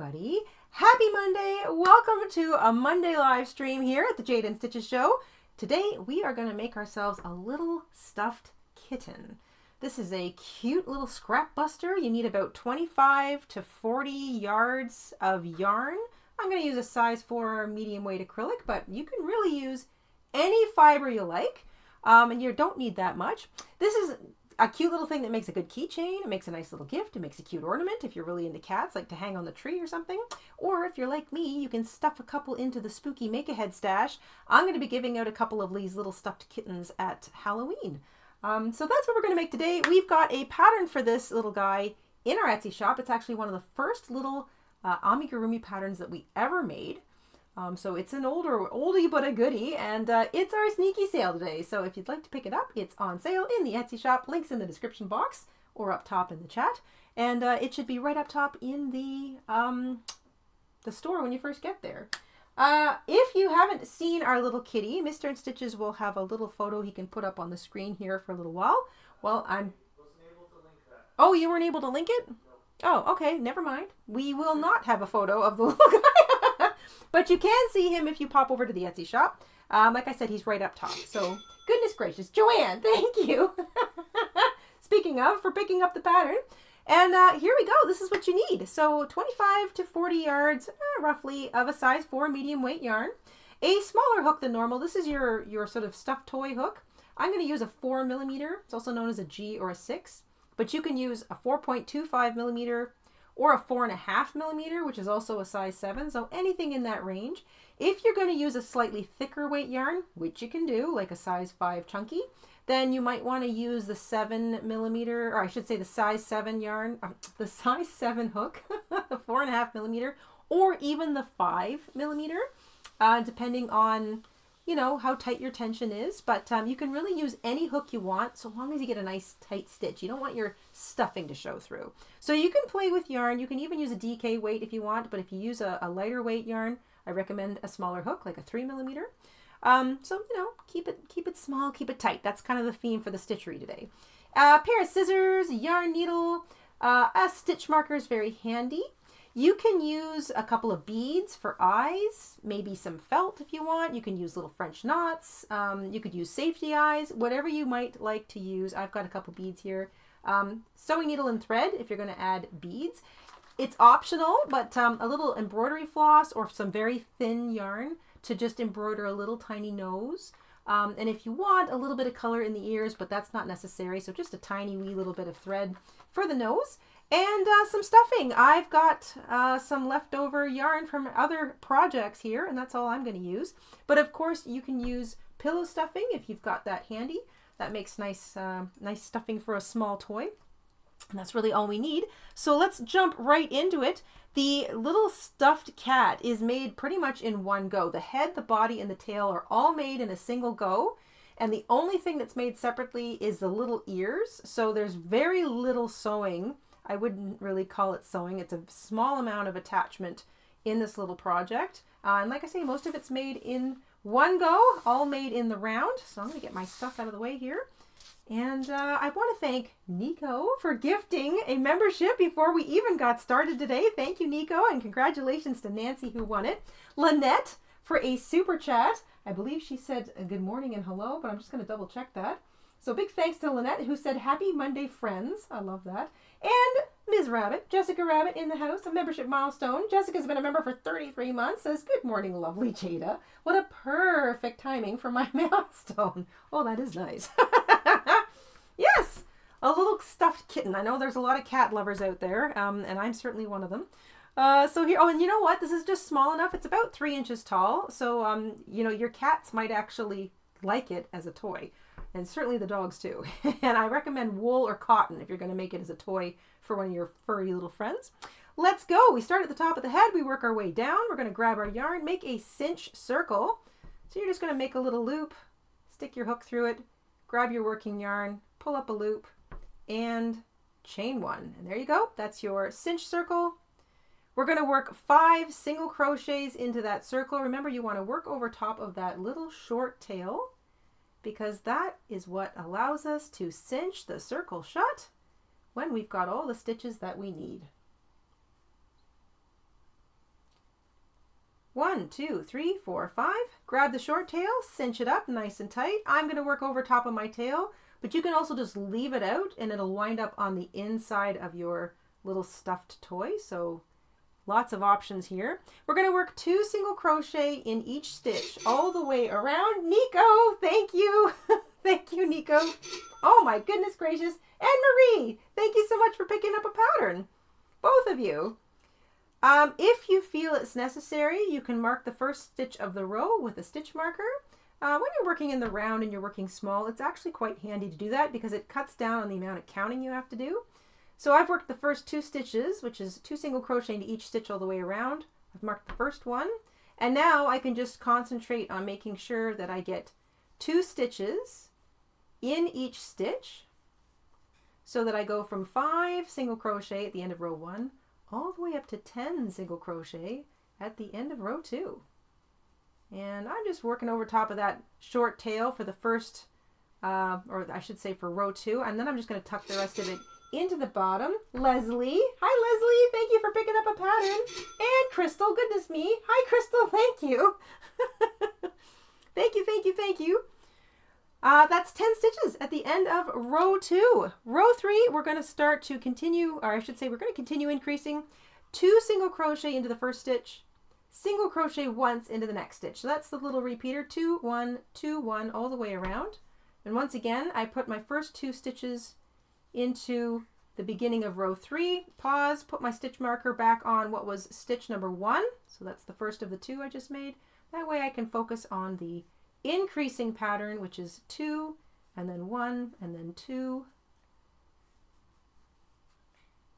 everybody. Happy Monday. Welcome to a Monday live stream here at the Jayda InStitches show. Today we are going to make ourselves a little stuffed kitten. This is a cute little scrap buster. You need about 25 to 40 yards of yarn. I'm going to use a size 4 medium weight acrylic, but you can really use any fiber you like. And you don't need that much. This is a cute little thing that makes a good keychain. It makes a nice little gift. It makes a cute ornament if you're really into cats, like to hang on the tree or something. Or if you're like me, you can stuff a couple into the spooky make-ahead stash. I'm going to be giving out a couple of these little stuffed kittens at Halloween. So that's what we're going to make today. We've got a pattern for this little guy in our Etsy shop. It's actually one of the first little amigurumi patterns that we ever made. So it's an oldie but a goodie, and it's our sneaky sale today. So if you'd like to pick it up, it's on sale in the Etsy shop. Links in the description box or up top in the chat, and it should be right up top in the store when you first get there. If you haven't seen our little kitty, Mr. InStitches will have a little photo he can put up on the screen here for a little while. Well, wasn't able to link that. Oh, you weren't able to link it? No. Oh, okay, never mind. We will not have a photo of the little guy. But you can see him if you pop over to the Etsy shop. Like I said, he's right up top. So, goodness gracious. Joanne, thank you. Speaking of, for picking up the pattern. And here we go. This is what you need. So, 25 to 40 yards, roughly, of a size 4 medium weight yarn. A smaller hook than normal. This is your sort of stuffed toy hook. I'm going to use a 4 millimeter. It's also known as a G or a 6. But you can use a 4.25 millimeter or a 4.5 millimeter, which is also a size 7, so anything in that range. If you're going to use a slightly thicker weight yarn, which you can do, like a size 5 chunky, then you might want to use the 7 millimeter, or I should say the size 7 yarn, the size 7 hook, the 4.5 millimeter, or even the 5 millimeter, depending on, you know, how tight your tension is. But you can really use any hook you want, so long as you get a nice tight stitch. You don't want your stuffing to show through. So you can play with yarn. You can even use a DK weight if you want, but if you use a lighter weight yarn, I recommend a smaller hook, like a 3 millimeter. So, you know, keep it small, keep it tight. That's kind of the theme for the stitchery today. A pair of scissors, a yarn needle, a stitch marker is very handy. You can use a couple of beads for eyes, maybe some felt if you want. You can use little French knots. You could use safety eyes, whatever you might like to use. I've got a couple beads here. Sewing needle and thread if you're going to add beads. It's optional, but a little embroidery floss or some very thin yarn to just embroider a little tiny nose. And if you want, a little bit of color in the ears, but that's not necessary. So just a tiny wee little bit of thread for the nose. And some stuffing. I've got some leftover yarn from other projects here, and that's all I'm going to use. But of course, you can use pillow stuffing if you've got that handy. That makes nice stuffing for a small toy. And that's really all we need. So let's jump right into it. The little stuffed cat is made pretty much in one go. The head, the body, and the tail are all made in a single go. And the only thing that's made separately is the little ears. So there's very little sewing. I wouldn't really call it sewing. It's a small amount of attachment in this little project. And like I say, most of it's made in one go, all made in the round. So I'm going to get my stuff out of the way here. And I want to thank Nico for gifting a membership before we even got started today. Thank you, Nico, and congratulations to Nancy who won it. Lynette for a super chat. I believe she said good morning and hello, but I'm just going to double check that. So big thanks to Lynette who said happy Monday, friends. I love that. And Ms. Rabbit, Jessica Rabbit in the house, a membership milestone. Jessica's been a member for 33 months, says, good morning, lovely Jayda. What a perfect timing for my milestone. Oh, that is nice. Yes, a little stuffed kitten. I know there's a lot of cat lovers out there, and I'm certainly one of them. So here, oh, and you know what? This is just small enough. It's about 3 inches tall. So, you know, your cats might actually like it as a toy. And certainly the dogs too. And I recommend wool or cotton if you're going to make it as a toy for one of your furry little friends. Let's go. We start at the top of the head. We work our way down. We're going to grab our yarn, make a cinch circle. So you're just going to make a little loop, stick your hook through it, grab your working yarn, pull up a loop, and chain one. And there you go. That's your cinch circle. We're going to work 5 single crochets into that circle. Remember, you want to work over top of that little short tail, because that is what allows us to cinch the circle shut when we've got all the stitches that we need. 1, 2, 3, 4, 5. Grab the short tail, cinch it up nice and tight. I'm going to work over top of my tail, but you can also just leave it out and it'll wind up on the inside of your little stuffed toy. So lots of options here. We're going to work 2 single crochet in each stitch all the way around. Nico, thank you. Thank you, Nico. Oh my goodness gracious. And Marie, thank you so much for picking up a pattern. Both of you. If you feel it's necessary, you can mark the first stitch of the row with a stitch marker. When you're working in the round and you're working small, it's actually quite handy to do that because it cuts down on the amount of counting you have to do. So I've worked the first 2 stitches, which is 2 single crochet into each stitch all the way around. I've marked the first one, and now I can just concentrate on making sure that I get 2 stitches in each stitch so that I go from 5 single crochet at the end of row 1 all the way up to 10 single crochet at the end of row 2. And I'm just working over top of that short tail for the first, or I should say for row 2, and then I'm just going to tuck the rest of it into the bottom. Leslie, hi Leslie, thank you for picking up a pattern. And Crystal, goodness me, hi Crystal, thank you. Thank you, thank you, thank you. That's 10 stitches at the end of row 2. Row 3, we're going to start to continue, or I should say we're going to continue increasing. 2 single crochet into the first stitch, single crochet once into the next stitch. So that's the little repeater, 2, 1, 2, 1, all the way around. And once again, I put my first 2 stitches into the beginning of row 3, pause, put my stitch marker back on what was stitch number 1. So that's the first of the 2 I just made. That way I can focus on the increasing pattern, which is 2 and then 1 and then 2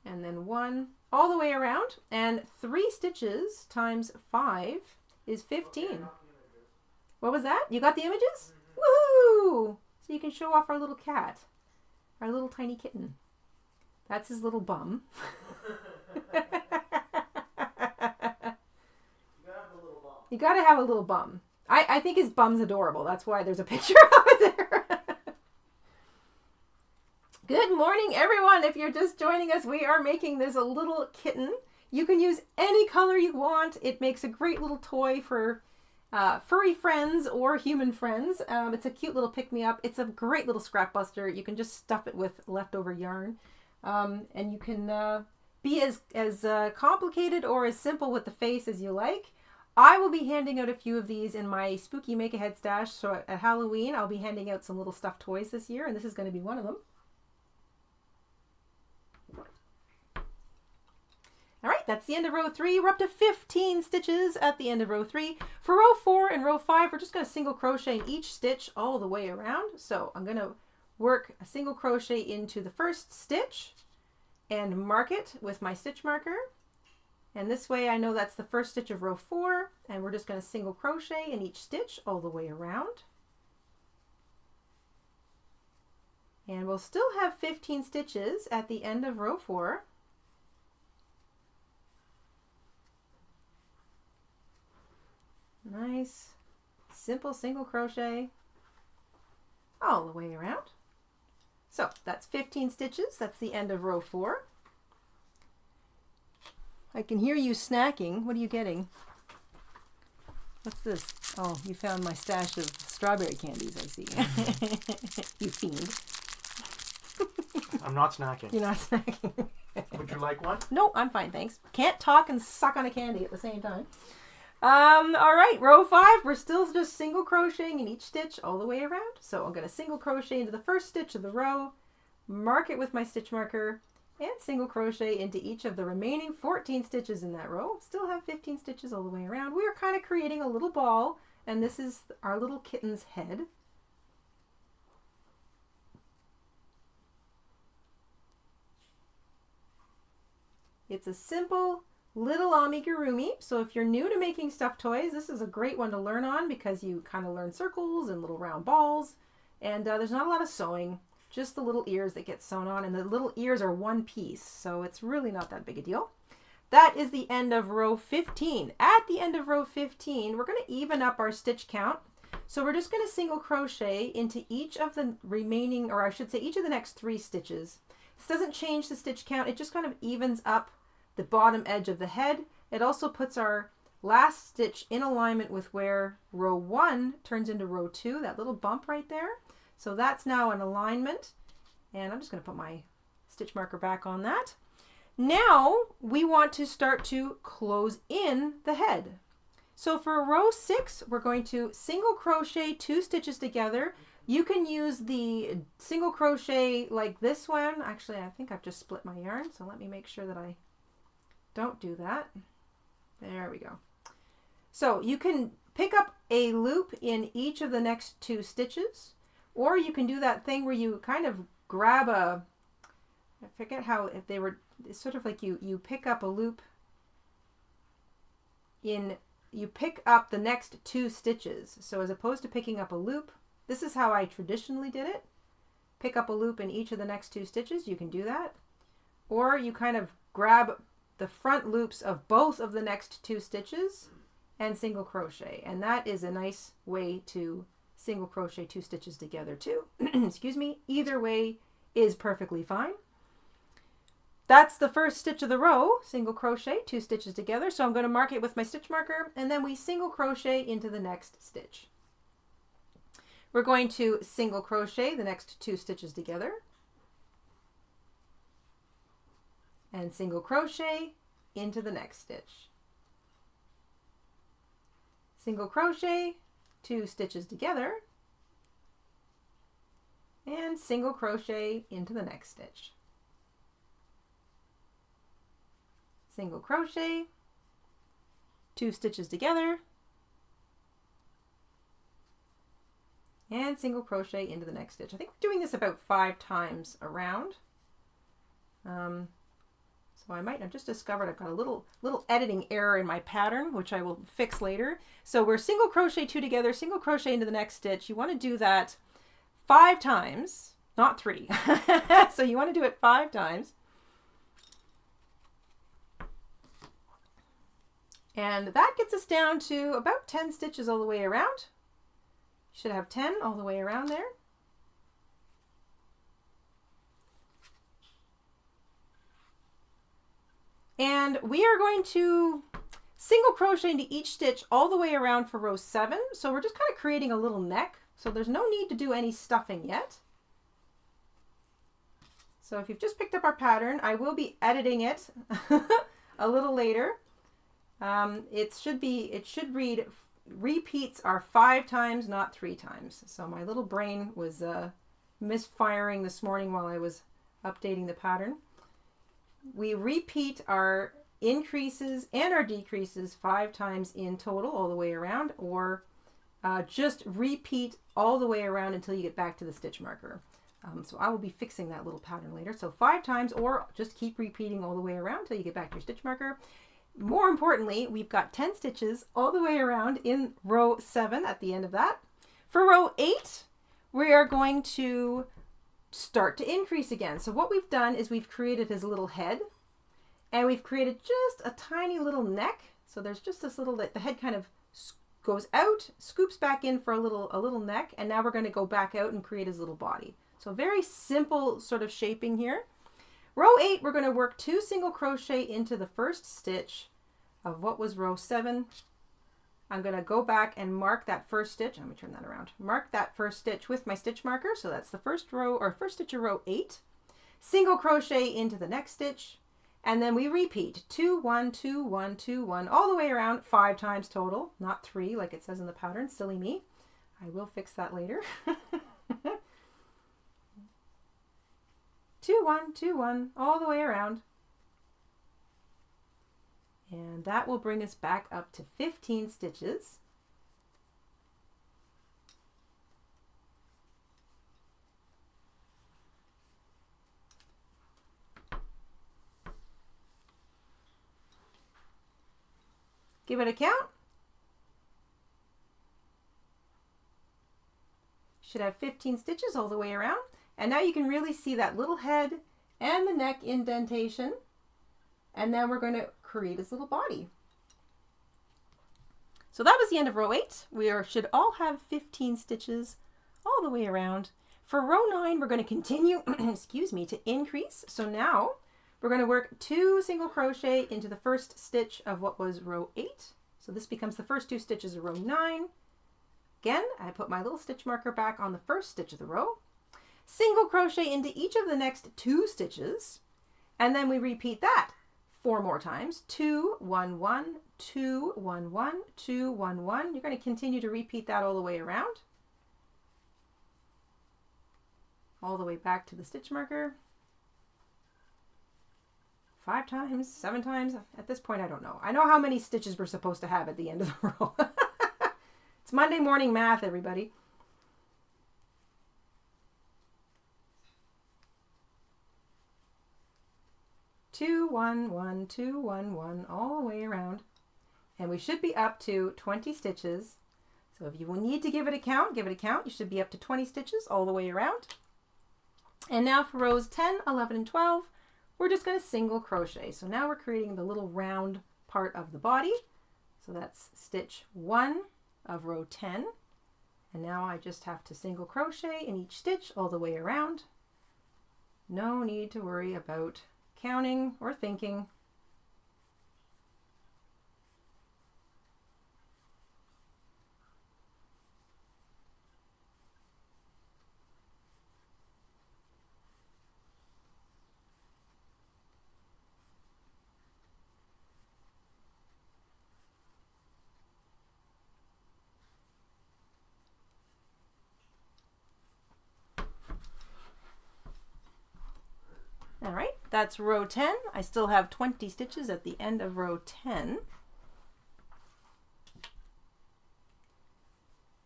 and then 1 all the way around. And 3 stitches times 5 is 15. What was that? You got the images? Woohoo! So you can show off our little cat, our little tiny kitten. That's his little bum. You gotta have a little bum. I think his bum's adorable. That's why there's a picture of it there. Good morning, everyone. If you're just joining us, we are making this a little kitten. You can use any color you want. It makes a great little toy for furry friends or human friends. It's a cute little pick-me-up. It's a great little scrap buster. You can just stuff it with leftover yarn. And you can be as complicated or as simple with the face as you like. I will be handing out a few of these in my spooky make-ahead stash. So at Halloween, I'll be handing out some little stuffed toys this year, and this is going to be one of them. All right, that's the end of row 3. We're up to 15 stitches at the end of row 3. For row 4 and row 5, we're just going to single crochet in each stitch all the way around. So I'm going to work a single crochet into the first stitch and mark it with my stitch marker. And this way I know that's the first stitch of row 4, and we're just going to single crochet in each stitch all the way around. And we'll still have 15 stitches at the end of row 4. Nice, simple single crochet all the way around. So that's 15 stitches. That's the end of row 4. I can hear you snacking. What are you getting? What's this? Oh, you found my stash of strawberry candies, I see. You fiend. I'm not snacking. You're not snacking. Would you like one? No, I'm fine, thanks. Can't talk and suck on a candy at the same time. All right, row 5, we're still just single crocheting in each stitch all the way around. So I'm going to single crochet into the first stitch of the row, mark it with my stitch marker, and single crochet into each of the remaining 14 stitches in that row. Still have 15 stitches all the way around. We are kind of creating a little ball, and this is our little kitten's head. It's a simple little amigurumi. So if you're new to making stuffed toys, this is a great one to learn on because you kind of learn circles and little round balls. And there's not a lot of sewing, just the little ears that get sewn on, and the little ears are one piece. So it's really not that big a deal. That is the end of row 15. At the end of row 15, we're going to even up our stitch count. So we're just going to single crochet into each of the remaining, or I should say each of the next 3 stitches. This doesn't change the stitch count. It just kind of evens up the bottom edge of the head. It also puts our last stitch in alignment with where row 1 turns into row 2, that little bump right there. So that's now an alignment, and I'm just going to put my stitch marker back on that. Now we want to start to close in the head. So for row 6, we're going to single crochet 2 stitches together. You can use the single crochet like this one. Actually, I think I've just split my yarn, so let me make sure that I don't do that. There we go. So you can pick up a loop in each of the next 2 stitches, or you can do that thing where you kind of grab a, I forget how, if they were, it's sort of like you pick up a loop in, you pick up the next 2 stitches. So as opposed to picking up a loop, this is how I traditionally did it. Pick up a loop in each of the next 2 stitches, you can do that. Or you kind of grab the front loops of both of the next 2 stitches and single crochet. And that is a nice way to single crochet 2 stitches together too. Excuse me. Either way is perfectly fine. That's the first stitch of the row, single crochet 2 stitches together. So I'm going to mark it with my stitch marker, and then we single crochet into the next stitch. We're going to single crochet the next 2 stitches together, and single crochet into the next stitch. Single crochet 2 stitches together, and single crochet into the next stitch. Single crochet 2 stitches together, and single crochet into the next stitch. I think we're doing this about 5 times around. So I might have just discovered I've got a little editing error in my pattern, which I will fix later. So we're single crochet 2 together, single crochet into the next stitch. You want to do that 5 times, not 3. So you want to do it 5 times. And that gets us down to about 10 stitches all the way around. Should have 10 all the way around there. And we are going to single crochet into each stitch all the way around for row 7. So we're just kind of creating a little neck. So there's no need to do any stuffing yet. So if you've just picked up our pattern, I will be editing it a little later. It should read repeats are 5 times, not 3 times. So my little brain was misfiring this morning while I was updating the pattern. We repeat our increases and our decreases 5 times in total all the way around, or just repeat all the way around until you get back to the stitch marker. So I will be fixing that little pattern later. So 5 times, or just keep repeating all the way around until you get back to your stitch marker. More importantly, we've got 10 stitches all the way around in row 7 at the end of that. For row 8, we are going to start to increase again. So what we've done is we've created his little head, and we've created just a tiny little neck. So there's just this little, the head kind of goes out, scoops back in for a little neck, and now we're going to go back out and create his little body. So very simple sort of shaping here. Row 8, we're going to work 2 single crochet into the first stitch of what was row 7. I'm going to go back and mark that first stitch. Let me turn that around. Mark that first stitch with my stitch marker. So that's the first row, or first stitch of row 8. Single crochet into the next stitch, and then we repeat 2, 1, 2, 1, 2, 1 all the way around 5 times total, not 3 like it says in the pattern. Silly me. I will fix that later. 2, 1, 2, 1 all the way around. And that will bring us back up to 15 stitches. Give it a count. Should have 15 stitches all the way around. And now you can really see that little head and the neck indentation. And then we're going to create his little body. So that was the end of row 8. We should all have 15 stitches all the way around. For row 9, we're going to continue, excuse me, to increase. So now we're going to work 2 single crochet into the first stitch of what was row 8. So this becomes the first 2 stitches of row 9. Again, I put my little stitch marker back on the first stitch of the row, single crochet into each of the next 2 stitches, and then we repeat that 4 more times. 2, 1, 1, 2, 1, 1, 2, 1, 1. You're going to continue to repeat that all the way around, all the way back to the stitch marker. 5 times, 7 times. At this point, I don't know. I know how many stitches we're supposed to have at the end of the row. It's Monday morning math, everybody. Two, 1, 1, 2, 1, 1, all the way around. And we should be up to 20 stitches. So if you will need to give it a count, give it a count. You should be up to 20 stitches all the way around. And now for rows 10, 11, and 12, we're just going to single crochet. So now we're creating the little round part of the body. So that's stitch 1 of row 10. And now I just have to single crochet in each stitch all the way around. No need to worry about counting or thinking. All right, that's row 10. I still have 20 stitches at the end of row 10.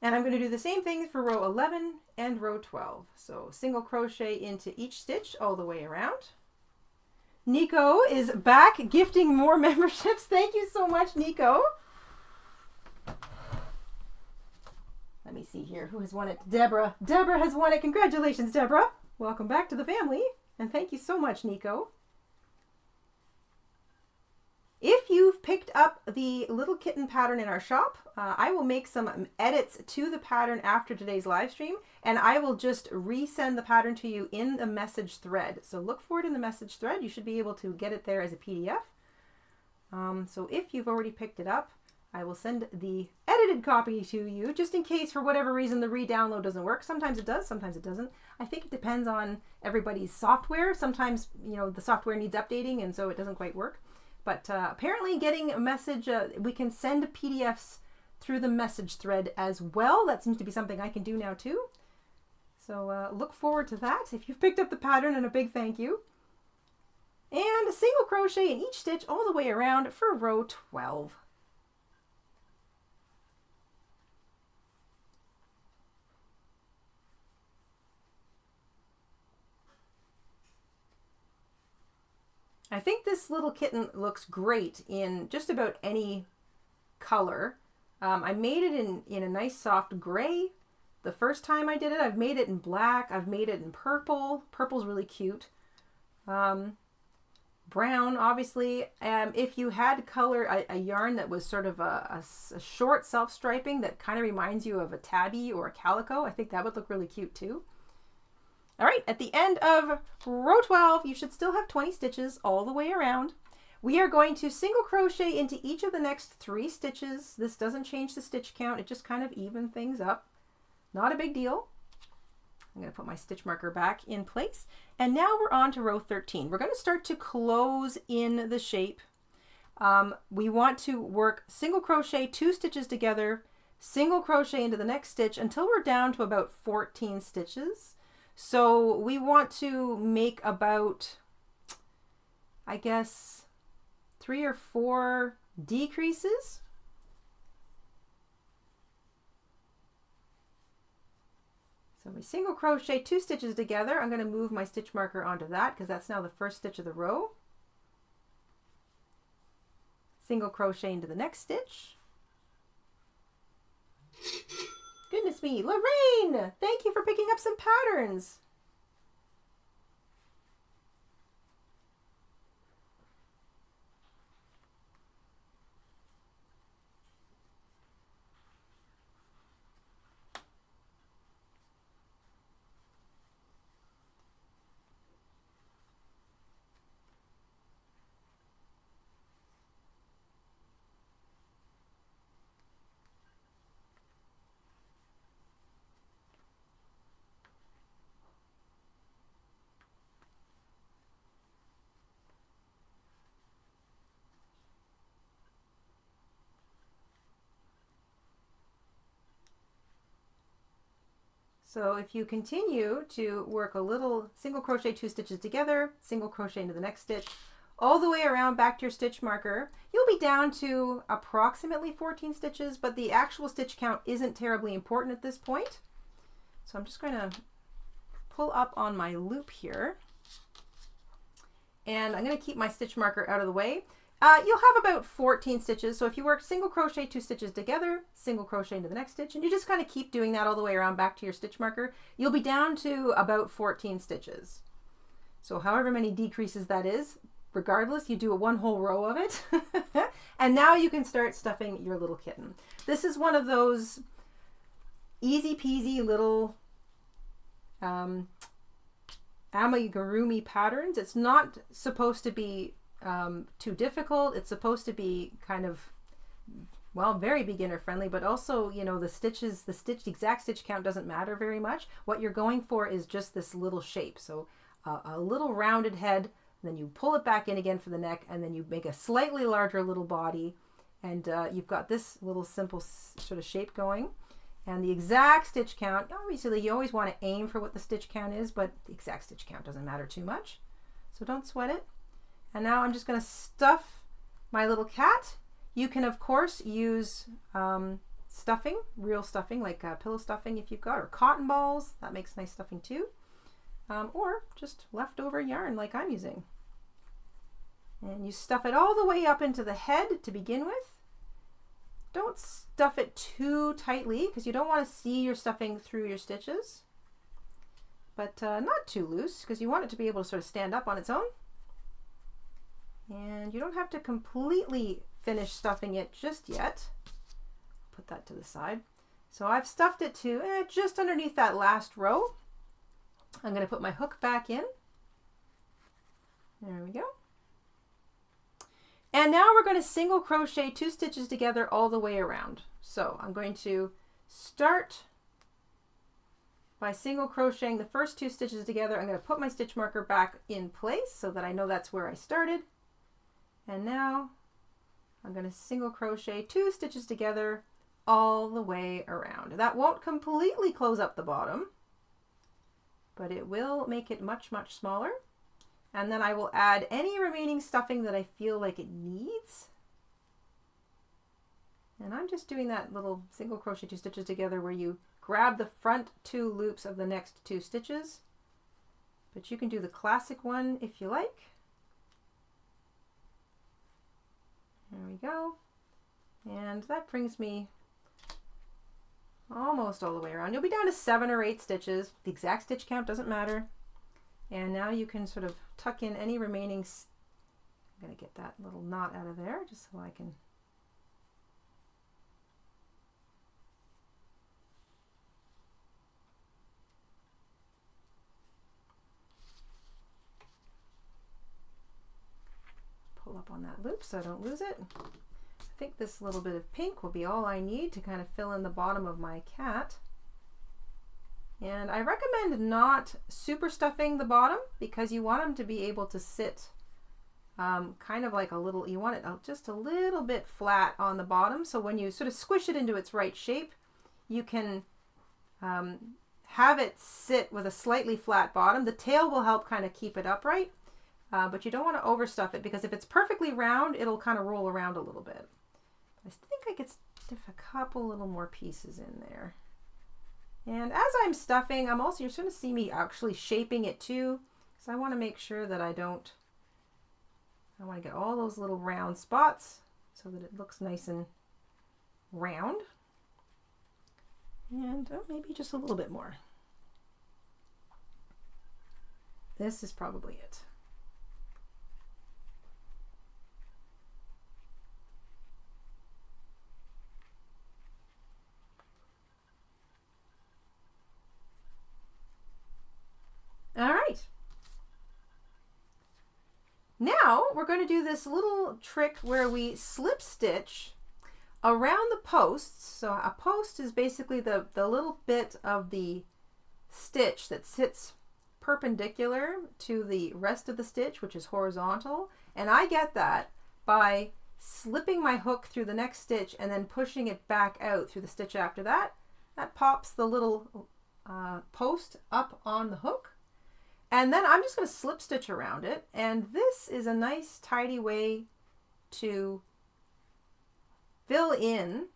And I'm going to do the same thing for row 11 and row 12. So single crochet into each stitch all the way around. Nico is back gifting more memberships. Thank you so much, Nico. Let me see here. Who has won it? Deborah. Deborah has won it. Congratulations, Deborah. Welcome back to the family. And thank you so much, Nico. If you've picked up the little kitten pattern in our shop, I will make some edits to the pattern after today's live stream, and I will just resend the pattern to you in the message thread. So look for it in the message thread. You should be able to get it there as a PDF. So if you've already picked it up, I will send the edited copy to you, just in case for whatever reason the re-download doesn't work. Sometimes it does, sometimes it doesn't. I think it depends on everybody's software. Sometimes, you know, the software needs updating and so it doesn't quite work. But apparently getting a message, we can send PDFs through the message thread as well. That seems to be something I can do now too. So look forward to that. If you've picked up the pattern, and a big thank you. And a single crochet in each stitch all the way around for row 12. I think this little kitten looks great in just about any color. I made it in a nice soft gray the first time I did it. I've made it in black. I've made it in purple. Purple's really cute. Brown, obviously. If you had color, a yarn that was sort of a short self-striping that kind of reminds you of a tabby or a calico, I think that would look really cute too. All right, at the end of row 12, you should still have 20 stitches all the way around. We are going to single crochet into each of the next 3 stitches. This doesn't change the stitch count. It just kind of evens things up. Not a big deal. I'm going to put my stitch marker back in place. And now we're on to row 13. We're going to start to close in the shape. We want to work single crochet 2 stitches together, single crochet into the next stitch until we're down to about 14 stitches. So we want to make about, I guess, 3 or 4 decreases. So we single crochet 2 stitches together. I'm going to move my stitch marker onto that because that's now the first stitch of the row. Single crochet into the next stitch. Goodness me, Lorraine! Thank you for picking up some patterns. So if you continue to work a little single crochet 2 stitches together, single crochet into the next stitch, all the way around back to your stitch marker, you'll be down to approximately 14 stitches, but the actual stitch count isn't terribly important at this point. So I'm just going to pull up on my loop here, and I'm going to keep my stitch marker out of the way. You'll have about 14 stitches. So if you work single crochet 2 stitches together, single crochet into the next stitch, and you just kind of keep doing that all the way around back to your stitch marker, you'll be down to about 14 stitches. So however many decreases that is, regardless, you do one whole row of it. And now you can start stuffing your little kitten. This is one of those easy peasy little amigurumi patterns. It's not supposed to be too difficult. It's supposed to be kind of, well, very beginner friendly, but also, you know, the exact stitch count doesn't matter very much. What you're going for is just this little shape. So a little rounded head, then you pull it back in again for the neck, and then you make a slightly larger little body, and you've got this little simple sort of shape going. And the exact stitch count, obviously you always want to aim for what the stitch count is, but the exact stitch count doesn't matter too much. So don't sweat it. And now I'm just going to stuff my little cat. You can, of course, use stuffing, real stuffing, like pillow stuffing if you've got, or cotton balls. That makes nice stuffing too. Or just leftover yarn like I'm using. And you stuff it all the way up into the head to begin with. Don't stuff it too tightly because you don't want to see your stuffing through your stitches. But not too loose because you want it to be able to sort of stand up on its own. And you don't have to completely finish stuffing it just yet. Put that to the side. So I've stuffed it to just underneath that last row. I'm going to put my hook back in. There we go. And now we're going to single crochet 2 stitches together all the way around. So I'm going to start by single crocheting the first 2 stitches together. I'm going to put my stitch marker back in place so that I know that's where I started. And now I'm going to single crochet 2 stitches together all the way around. That won't completely close up the bottom, but it will make it much, much smaller. And then I will add any remaining stuffing that I feel like it needs. And I'm just doing that little single crochet 2 stitches together where you grab the front 2 loops of the next 2 stitches. But you can do the classic one if you like. There we go. And that brings me almost all the way around. You'll be down to 7 or 8 stitches. The exact stitch count doesn't matter. And now you can sort of tuck in any remaining. I'm going to get that little knot out of there just so I can. Pull up on that loop so I don't lose it. I think this little bit of pink will be all I need to kind of fill in the bottom of my cat. And I recommend not super stuffing the bottom because you want them to be able to sit kind of like a little, you want it just a little bit flat on the bottom. So when you sort of squish it into its right shape, you can have it sit with a slightly flat bottom. The tail will help kind of keep it upright, but you don't want to overstuff it because if it's perfectly round, it'll kind of roll around a little bit. I think I could stiff a couple little more pieces in there. And as I'm stuffing, you're going to see me actually shaping it too, because I want to make sure that I want to get all those little round spots so that it looks nice and round. And maybe just a little bit more. This is probably it. All right. Now we're going to do this little trick where we slip stitch around the posts. So a post is basically the little bit of the stitch that sits perpendicular to the rest of the stitch, which is horizontal. And I get that by slipping my hook through the next stitch and then pushing it back out through the stitch after that. That pops the little post up on the hook. And then I'm just going to slip stitch around it. And this is a nice tidy way to fill in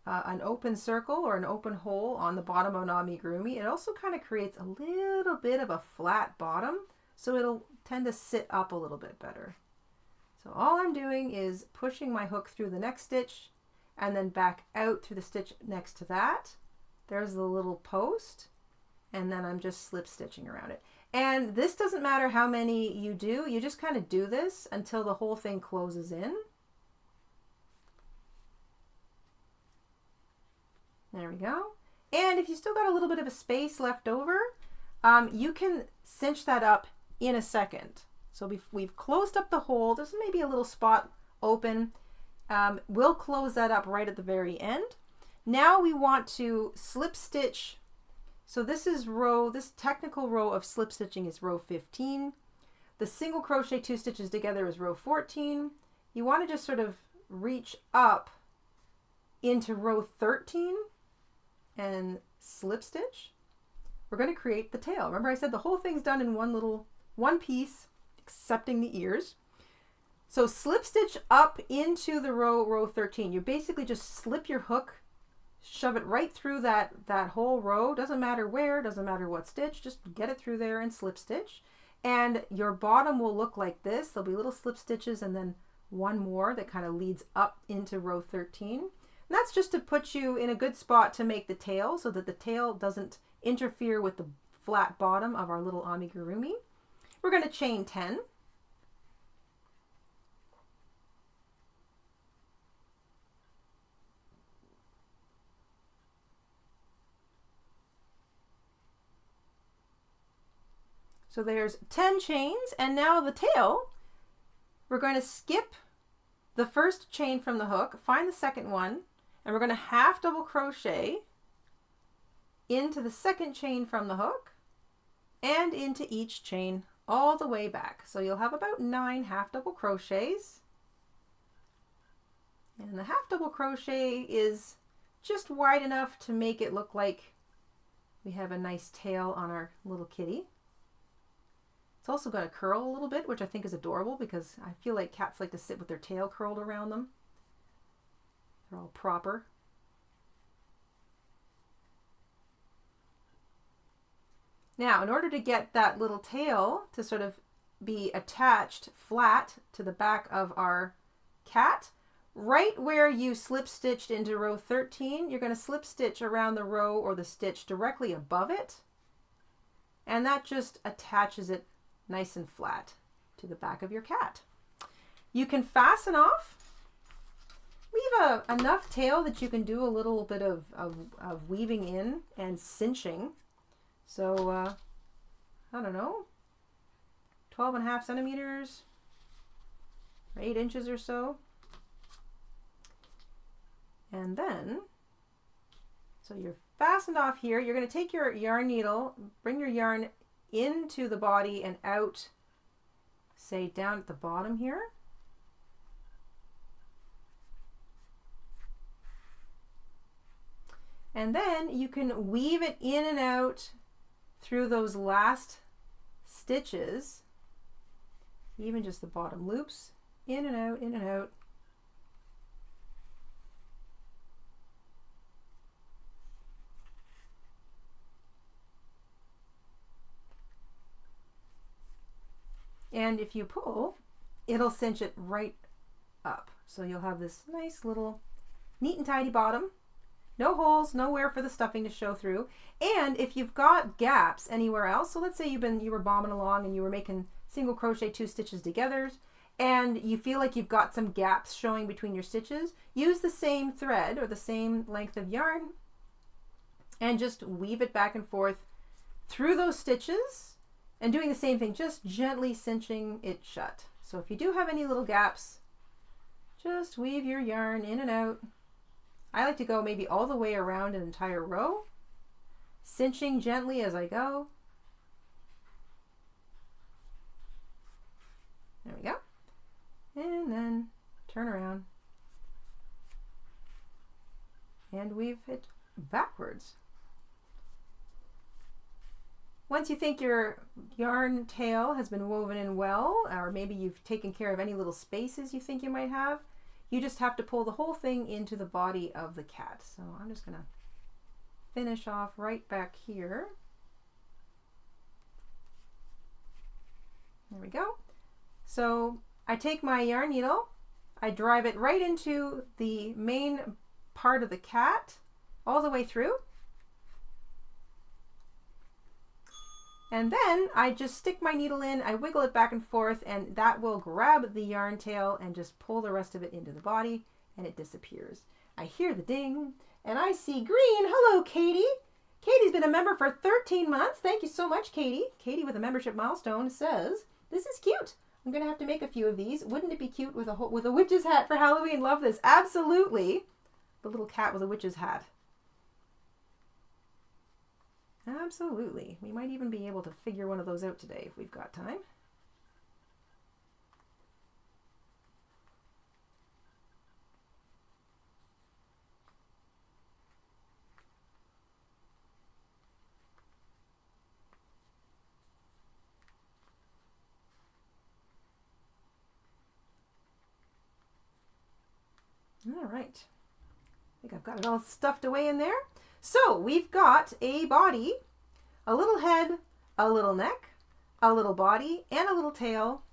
an open circle or an open hole on the bottom of an amigurumi. It also kind of creates a little bit of a flat bottom, so it'll tend to sit up a little bit better. So all I'm doing is pushing my hook through the next stitch and then back out through the stitch next to that. There's the little post, and then I'm just slip stitching around it. And this doesn't matter how many you do, you just kind of do this until the whole thing closes in. There we go. And if you still got a little bit of a space left over, you can cinch that up in a second. So we've closed up the hole. There's maybe a little spot open. We'll close that up right at the very end. Now we want to slip stitch. So this technical row of slip stitching is row 15. The single crochet 2 stitches together is row 14. You want to just sort of reach up into row 13 and slip stitch. We're going to create the tail. Remember I said the whole thing's done in one piece, excepting the ears. So slip stitch up into the row 13. You basically just slip your hook, shove it right through that whole row. Doesn't matter where, doesn't matter what stitch, just get it through there and slip stitch. And your bottom will look like this. There'll be little slip stitches and then one more that kind of leads up into row 13. And that's just to put you in a good spot to make the tail so that the tail doesn't interfere with the flat bottom of our little amigurumi. We're going to chain 10. So there's 10 chains, and now the tail, we're going to skip the first chain from the hook, find the second one, and we're going to half double crochet into the second chain from the hook and into each chain all the way back. So you'll have about 9 half double crochets. And the half double crochet is just wide enough to make it look like we have a nice tail on our little kitty. It's also going to curl a little bit, which I think is adorable because I feel like cats like to sit with their tail curled around them. They're all proper. Now, in order to get that little tail to sort of be attached flat to the back of our cat, right where you slip stitched into row 13, you're going to slip stitch around the row or the stitch directly above it. And that just attaches it nice and flat to the back of your cat. You can fasten off. Leave enough tail that you can do a little bit of weaving in and cinching. So, I don't know, 12.5 centimeters, or 8 inches or so. And then, so you're fastened off here. You're going to take your yarn needle, bring your yarn into the body and out, say down at the bottom here. And then you can weave it in and out through those last stitches, even just the bottom loops, in and out, in and out. And if you pull, it'll cinch it right up. So you'll have this nice little neat and tidy bottom. No holes, nowhere for the stuffing to show through. And if you've got gaps anywhere else, so let's say you were bombing along and you were making single crochet 2 stitches together, and you feel like you've got some gaps showing between your stitches, use the same thread or the same length of yarn and just weave it back and forth through those stitches and doing the same thing, just gently cinching it shut. So if you do have any little gaps, just weave your yarn in and out. I like to go maybe all the way around an entire row, cinching gently as I go. There we go. And then turn around and weave it backwards. Once you think your yarn tail has been woven in well, or maybe you've taken care of any little spaces you think you might have, you just have to pull the whole thing into the body of the cat. So I'm just gonna finish off right back here. There we go. So I take my yarn needle, I drive it right into the main part of the cat, all the way through. And then I just stick my needle in, I wiggle it back and forth, and that will grab the yarn tail and just pull the rest of it into the body, and it disappears. I hear the ding, and I see green. Hello, Katie. Katie's been a member for 13 months. Thank you so much, Katie. Katie with a membership milestone says, this is cute. I'm going to have to make a few of these. Wouldn't it be cute with a witch's hat for Halloween? Love this. Absolutely. The little cat with a witch's hat. Absolutely. We might even be able to figure one of those out today if we've got time. All right. I think I've got it all stuffed away in there. So we've got a body, a little head, a little neck, a little body, and a little tail.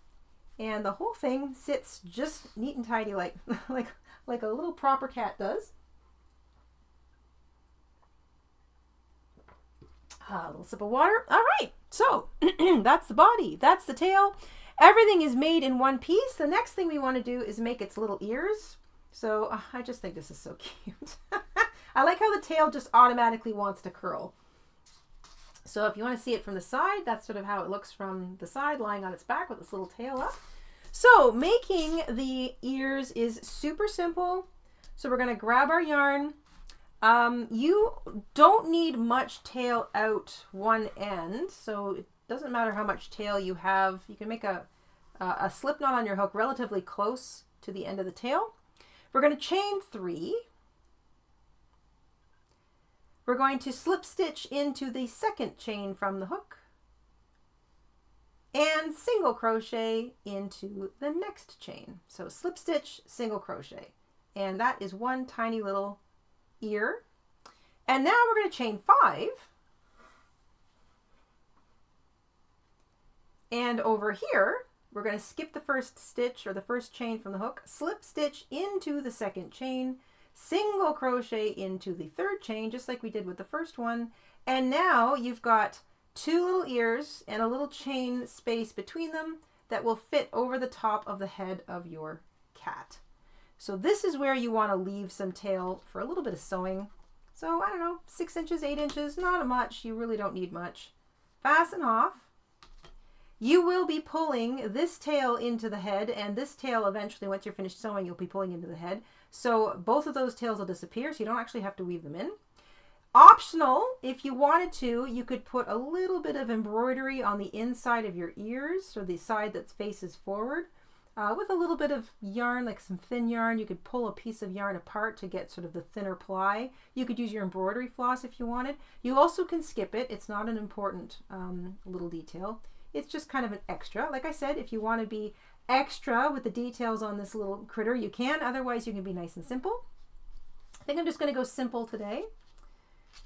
And the whole thing sits just neat and tidy like a little proper cat does. A little sip of water. All right. So that's the body. That's the tail. Everything is made in one piece. The next thing we want to do is make its little ears. So I just think this is so cute. I like how the tail just automatically wants to curl. So if you want to see it from the side, that's sort of how it looks from the side, lying on its back with its little tail up. So making the ears is super simple. So we're going to grab our yarn. You don't need much tail out one end, so it doesn't matter how much tail you have. You can make a slip knot on your hook relatively close to the end of the tail. We're going to chain 3. We're going to slip stitch into the second chain from the hook and single crochet into the next chain. So slip stitch, single crochet, and that is one tiny little ear. And now we're going to chain 5, and over here we're going to skip the first stitch or the first chain from the hook, slip stitch into the second chain, single crochet into the third chain, just like we did with the first one. And now you've got 2 little ears and a little chain space between them that will fit over the top of the head of your cat. So this is where you want to leave some tail for a little bit of sewing. So I don't know, 6 inches, 8 inches, not much. You really don't need much. Fasten off. You will be pulling this tail into the head, and this tail eventually, once you're finished sewing, you'll be pulling into the head. So both of those tails will disappear, so you don't actually have to weave them in. Optional, if you wanted to, you could put a little bit of embroidery on the inside of your ears, or the side that faces forward. With a little bit of yarn, like some thin yarn, you could pull a piece of yarn apart to get sort of the thinner ply. You could use your embroidery floss if you wanted. You also can skip it. It's not an important little detail. It's just kind of an extra. Like I said, if you want to be extra with the details on this little critter, you can. Otherwise, you can be nice and simple. I think I'm just going to go simple today.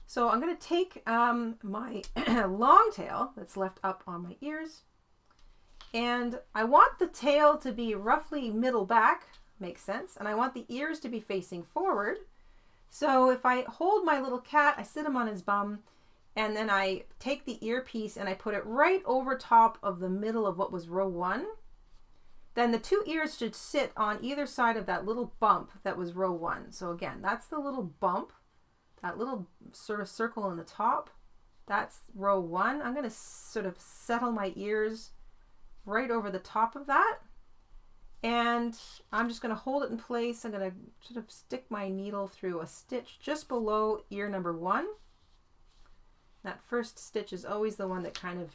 So I'm going to take my long tail that's left up on my ears, and I want the tail to be roughly middle back, makes sense, and I want the ears to be facing forward. So if I hold my little cat, I sit him on his bum, and then I take the earpiece and I put it right over top of the middle of what was row 1. Then the 2 ears should sit on either side of that little bump that was row 1. So again, that's the little bump, that little sort of circle on the top. That's row 1. I'm going to sort of settle my ears right over the top of that. And I'm just going to hold it in place. I'm going to sort of stick my needle through a stitch just below ear number 1. That first stitch is always the one that kind of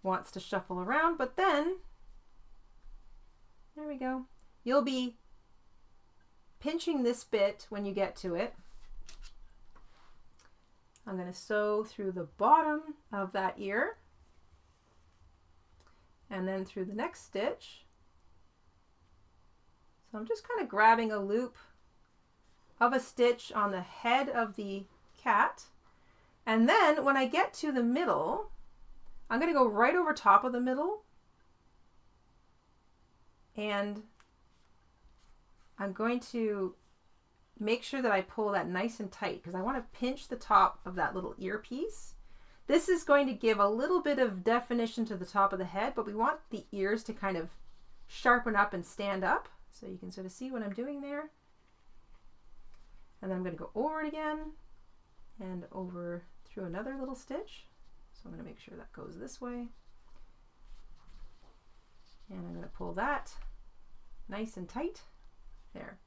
wants to shuffle around, but then, there we go. You'll be pinching this bit when you get to it. I'm going to sew through the bottom of that ear and then through the next stitch. So I'm just kind of grabbing a loop of a stitch on the head of the cat. And then when I get to the middle, I'm going to go right over top of the middle, and I'm going to make sure that I pull that nice and tight because I want to pinch the top of that little earpiece. This is going to give a little bit of definition to the top of the head, but we want the ears to kind of sharpen up and stand up. So you can sort of see what I'm doing there. And then I'm going to go over it again and over through another little stitch. So I'm going to make sure that goes this way. And I'm going to pull that nice and tight. There.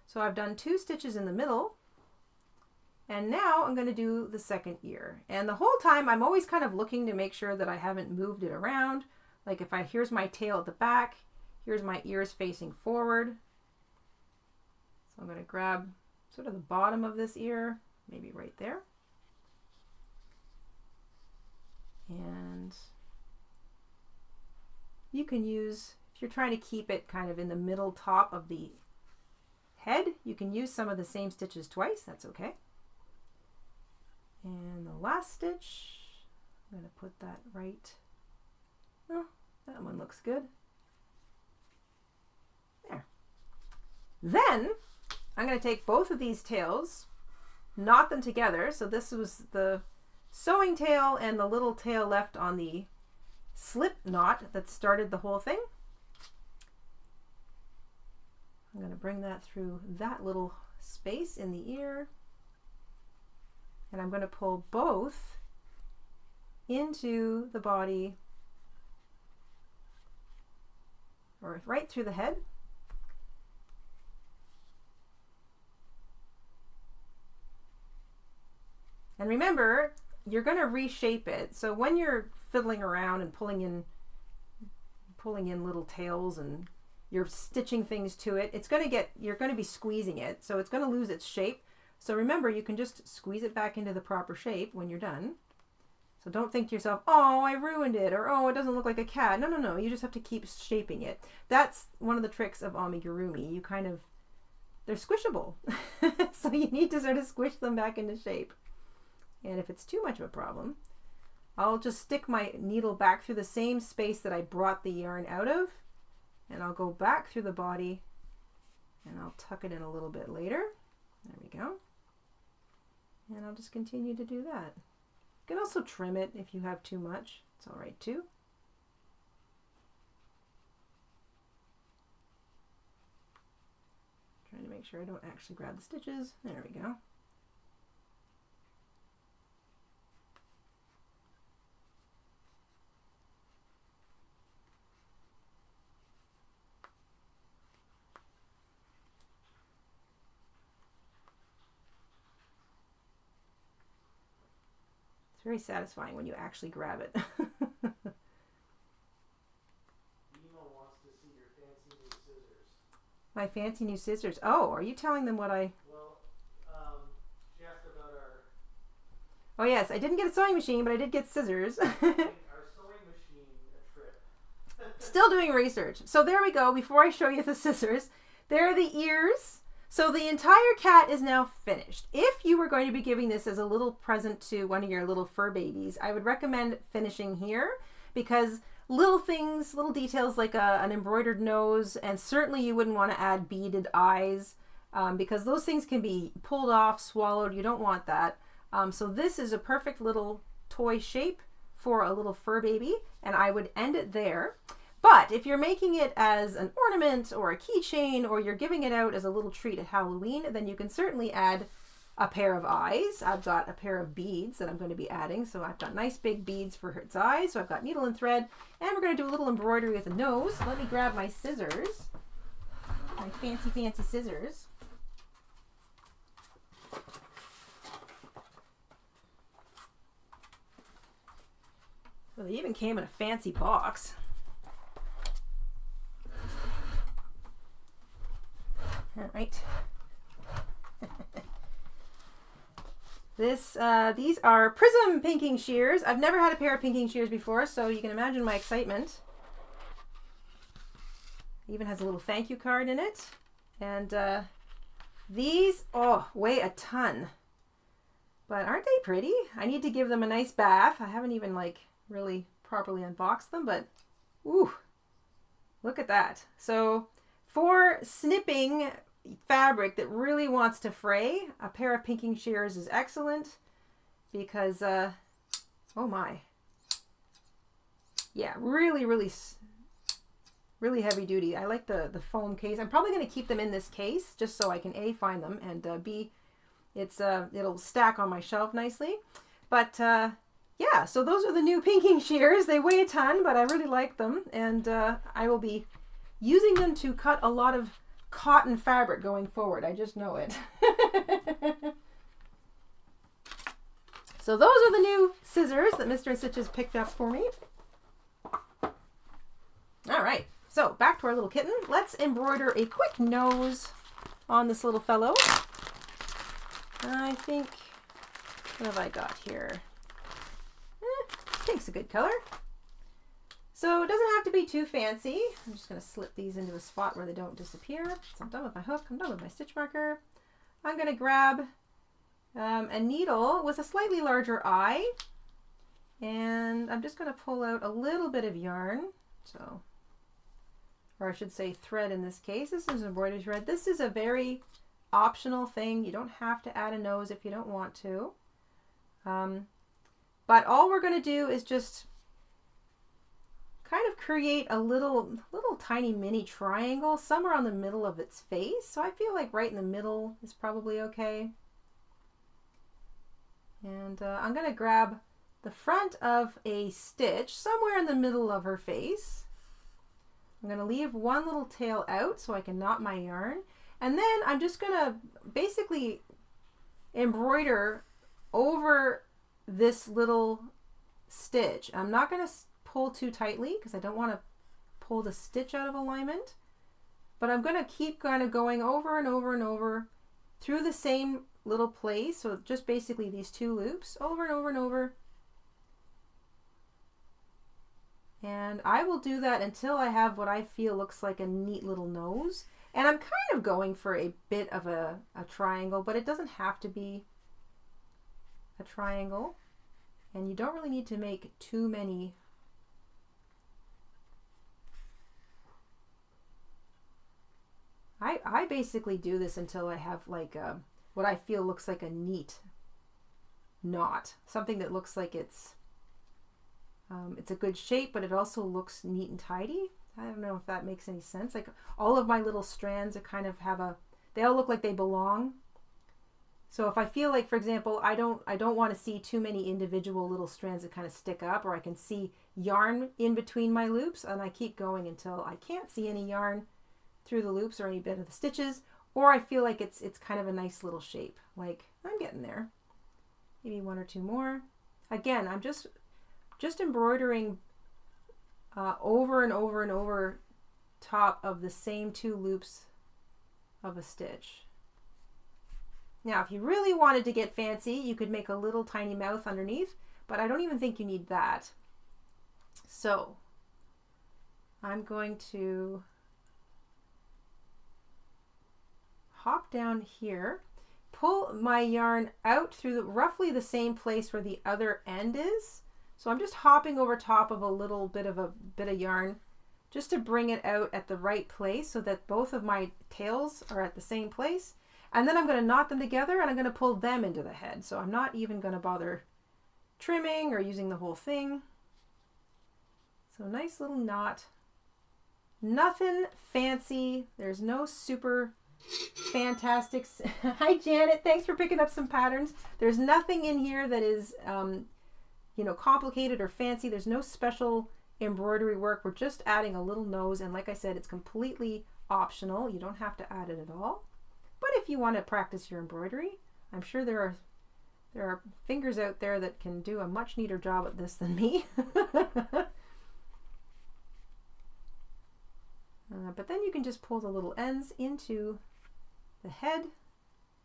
So I've done 2 stitches in the middle. And now I'm going to do the second ear. And the whole time I'm always kind of looking to make sure that I haven't moved it around. Like if here's my tail at the back, here's my ears facing forward. So I'm going to grab sort of the bottom of this ear, maybe right there. And you can use, if you're trying to keep it kind of in the middle top of the head, you can use some of the same stitches twice, that's okay. And the last stitch, I'm going to put that right, oh, that one looks good. There. Then I'm going to take both of these tails, knot them together. So this was the sewing tail and the little tail left on the slip knot that started the whole thing. I'm going to bring that through that little space in the ear, and I'm going to pull both into the body, or right through the head. And remember, you're going to reshape it. So when you're fiddling around and pulling in little tails and you're stitching things to it, you're going to be squeezing it. So it's going to lose its shape. So remember, you can just squeeze it back into the proper shape when you're done. So don't think to yourself, oh, I ruined it, or oh, it doesn't look like a cat. No, no, no. You just have to keep shaping it. That's one of the tricks of amigurumi. They're squishable. So you need to sort of squish them back into shape. And if it's too much of a problem, I'll just stick my needle back through the same space that I brought the yarn out of, and I'll go back through the body and I'll tuck it in a little bit later. There we go. And I'll just continue to do that. You can also trim it if you have too much. It's all right too. Trying to make sure I don't actually grab the stitches. There we go. Very satisfying when you actually grab it. Emo wants to see your fancy new scissors. My fancy new scissors. Oh, are you telling them what I... Well, she asked about our... Oh yes, I didn't get a sewing machine, but I did get scissors. our sewing machine trip. Still doing research. So there we go. Before I show you the scissors, there are the ears. So the entire cat is now finished. If you were going to be giving this as a little present to one of your little fur babies, I would recommend finishing here, because little things, little details like an embroidered nose, and certainly you wouldn't want to add beaded eyes because those things can be pulled off, swallowed. You don't want that. So this is a perfect little toy shape for a little fur baby, and I would end it there. But if you're making it as an ornament or a keychain, or you're giving it out as a little treat at Halloween, then you can certainly add a pair of eyes. I've got a pair of beads that I'm going to be adding. So I've got nice big beads for its eyes. So I've got needle and thread, and we're going to do a little embroidery with a nose. Let me grab my scissors, my fancy, fancy scissors. Well, they even came in a fancy box. All right. These are Prism pinking shears. I've never had a pair of pinking shears before, so you can imagine my excitement. It even has a little thank you card in it. And these, oh, weigh a ton. But aren't they pretty? I need to give them a nice bath. I haven't even like really properly unboxed them, but ooh, look at that. So for snipping fabric that really wants to fray, a pair of pinking shears is excellent because, oh my. Yeah, really heavy duty. I like the foam case. I'm probably going to keep them in this case just so I can A, find them, and B, it'll stack on my shelf nicely. But yeah, so those are the new pinking shears. They weigh a ton, but I really like them, and I will be using them to cut a lot of cotton fabric going forward. I just know it. So those are the new scissors that Mr. InStitches picked up for me. All right, so back to our little kitten. Let's embroider a quick nose on this little fellow. I think, what have I got here? Pink's a good color. So it doesn't have to be too fancy. I'm just going to slip these into a spot where they don't disappear. So I'm done with my hook. I'm done with my stitch marker. I'm going to grab a needle with a slightly larger eye. And I'm just going to pull out a little bit of yarn. So, or I should say thread in this case. This is embroidery thread. This is a very optional thing. You don't have to add a nose if you don't want to. But all we're going to do is just kind of create a little tiny mini triangle somewhere on the middle of its face. So I feel like right in the middle is probably okay. And I'm going to grab the front of a stitch somewhere in the middle of her face. I'm going to leave one little tail out so I can knot my yarn. And then I'm just going to basically embroider over this little stitch. I'm not going to pull too tightly because I don't want to pull the stitch out of alignment, but I'm going to keep kind of going over and over and over through the same little place. So just basically these two loops over and over and over. And I will do that until I have what I feel looks like a neat little nose. And I'm kind of going for a bit of a triangle, but it doesn't have to be a triangle. And you don't really need to make too many. I basically do this until I have like what I feel looks like a neat knot. Something that looks like it's a good shape, but it also looks neat and tidy. I don't know if that makes any sense. Like all of my little strands are kind of they all look like they belong. So if I feel like, for example, I don't want to see too many individual little strands that kind of stick up, or I can see yarn in between my loops, and I keep going until I can't see any yarn through the loops or any bit of the stitches, or I feel like it's kind of a nice little shape. Like I'm getting there. Maybe one or two more. Again, I'm just embroidering over and over and over top of the same two loops of a stitch. Now, if you really wanted to get fancy, you could make a little tiny mouth underneath, but I don't even think you need that. So I'm going to hop down here, pull my yarn out through roughly the same place where the other end is. So I'm just hopping over top of a little bit of yarn just to bring it out at the right place so that both of my tails are at the same place. And then I'm going to knot them together and I'm going to pull them into the head. So I'm not even going to bother trimming or using the whole thing. So nice little knot. Nothing fancy. There's no super fantastic. Hi Janet, thanks for picking up some patterns. There's nothing in here that is complicated or fancy. There's no special embroidery work. We're just adding a little nose, and like I said, it's completely optional. You don't have to add it at all. But if you want to practice your embroidery, I'm sure there are fingers out there that can do a much neater job at this than me. But then you can just pull the little ends into the head.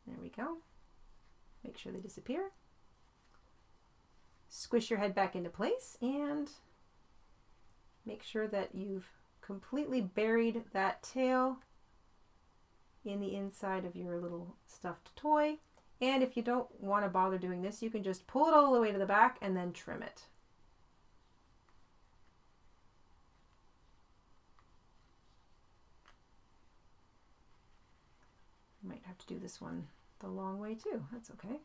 There we go. Make sure they disappear. squish your head back into place and make sure that you've completely buried that tail in the inside of your little stuffed toy. And if you don't want to bother doing this, you can just pull it all the way to the back and then trim it. I might have to do this one the long way too. That's okay.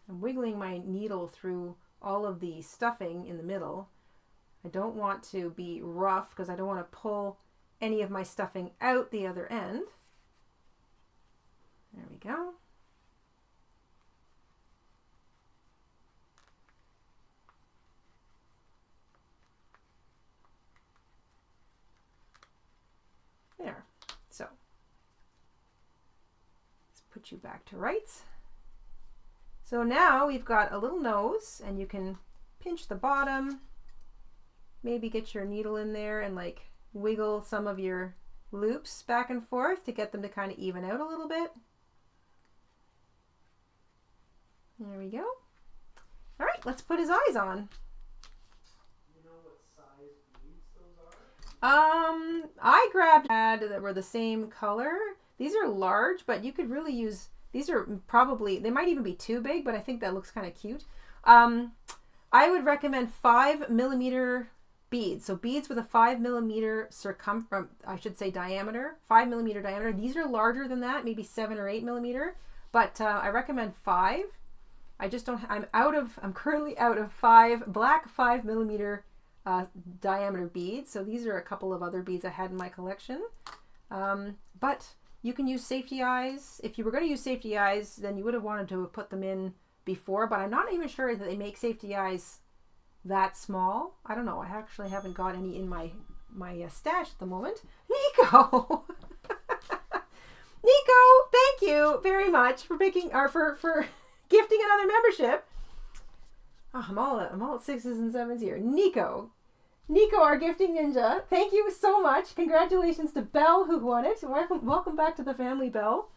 I'm wiggling my needle through all of the stuffing in the middle. I don't want to be rough because I don't want to pull any of my stuffing out the other end. There we go. There. So let's put you back to rights. So now we've got a little nose, and you can pinch the bottom, maybe get your needle in there and like wiggle some of your loops back and forth to get them to kind of even out a little bit. There we go. All right, let's put his eyes on. You know what size beads those are? I grabbed that were the same color. These are large, but you could really use, these are probably, they might even be too big, but I think that looks kind of cute. I would recommend 5mm beads. So beads with a 5mm circumference, I should say diameter, 5mm diameter. These are larger than that, maybe 7 or 8mm, but I recommend 5. I just don't, I'm currently out of black 5mm diameter beads. So these are a couple of other beads I had in my collection. But you can use safety eyes. If you were going to use safety eyes, then you would have wanted to have put them in before, but I'm not even sure that they make safety eyes that small. I don't know. I actually haven't got any in my stash at the moment. Nico! Nico, thank you very much for picking, or for gifting another membership. Oh, I'm all at 6s and 7s here. Nico, our gifting ninja, thank you so much. Congratulations to Belle who won it. Welcome back to the family, Belle.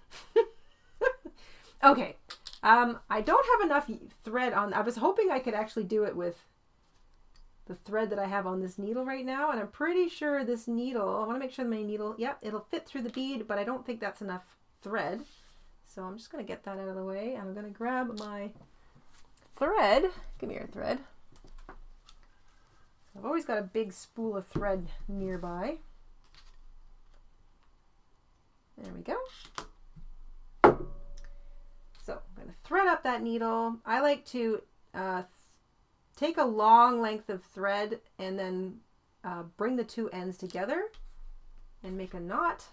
Okay, I don't have enough thread on. I was hoping I could actually do it with the thread that I have on this needle right now, and I'm pretty sure this needle, I want to make sure that my needle, yep, it'll fit through the bead, but I don't think that's enough thread. So I'm just going to get that out of the way, and I'm going to grab my thread. Give me your thread. I've always got a big spool of thread nearby. There we go. So I'm going to thread up that needle. I like to take a long length of thread and then bring the two ends together and make a knot.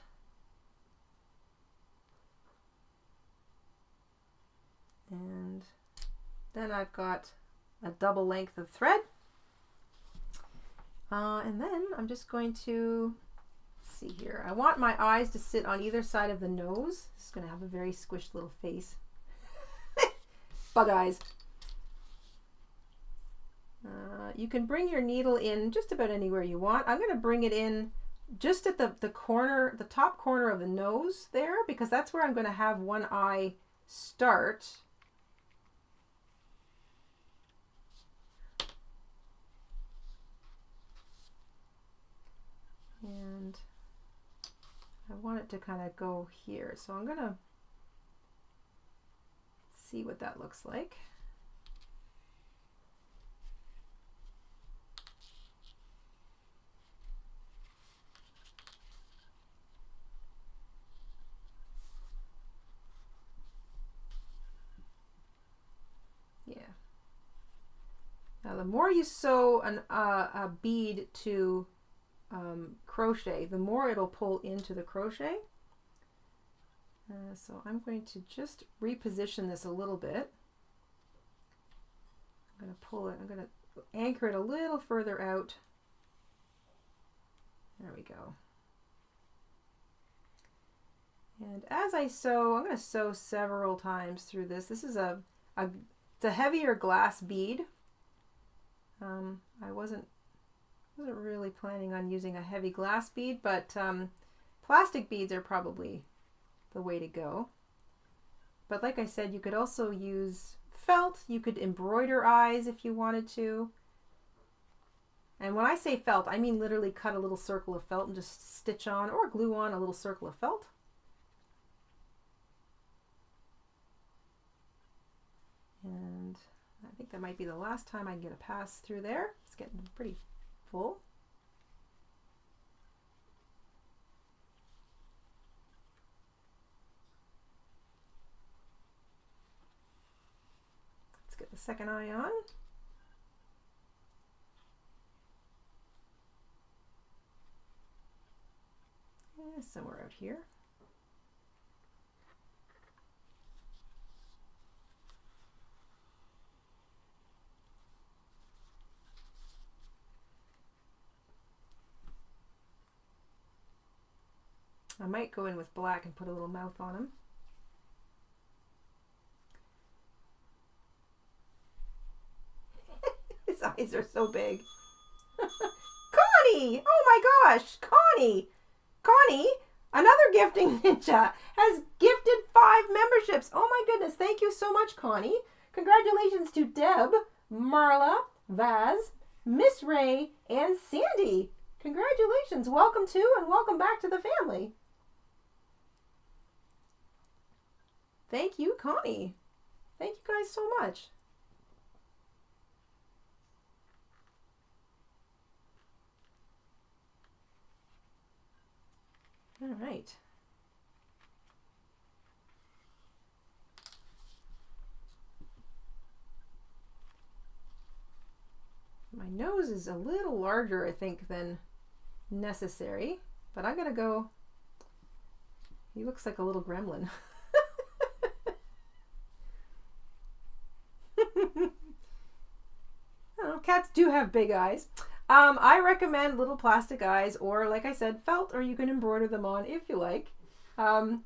And then I've got a double length of thread. And then I'm just going to see here. I want my eyes to sit on either side of the nose. This is going to have a very squished little face. Bug eyes. You can bring your needle in just about anywhere you want. I'm going to bring it in just at the corner, the top corner of the nose there, because that's where I'm going to have one eye start. And I want it to kind of go here. So I'm going to see what that looks like. Yeah. Now the more you sew a bead to crochet, the more it'll pull into the crochet. So I'm going to just reposition this a little bit. I'm going to pull it, I'm going to anchor it a little further out. There we go. And as I sew, I'm going to sew several times through this. This is it's a heavier glass bead. I wasn't really planning on using a heavy glass bead, but plastic beads are probably the way to go. But like I said, you could also use felt. You could embroider eyes if you wanted to. And when I say felt, I mean literally cut a little circle of felt and just stitch on or glue on a little circle of felt. And I think that might be the last time I can get a pass through there. It's getting pretty full. Let's get the second eye on. Somewhere out here. I might go in with black and put a little mouth on him. His eyes are so big. Connie! Oh my gosh! Connie! Connie, another gifting ninja, has gifted 5 memberships. Oh my goodness, thank you so much, Connie. Congratulations to Deb, Marla, Vaz, Miss Ray, and Sandy. Congratulations. Welcome to and welcome back to the family. Thank you, Connie. Thank you guys so much. All right. My nose is a little larger, I think, than necessary, but I'm gonna go, he looks like a little gremlin. Oh, cats do have big eyes. I recommend little plastic eyes, or like I said, felt, or you can embroider them on if you like. Looks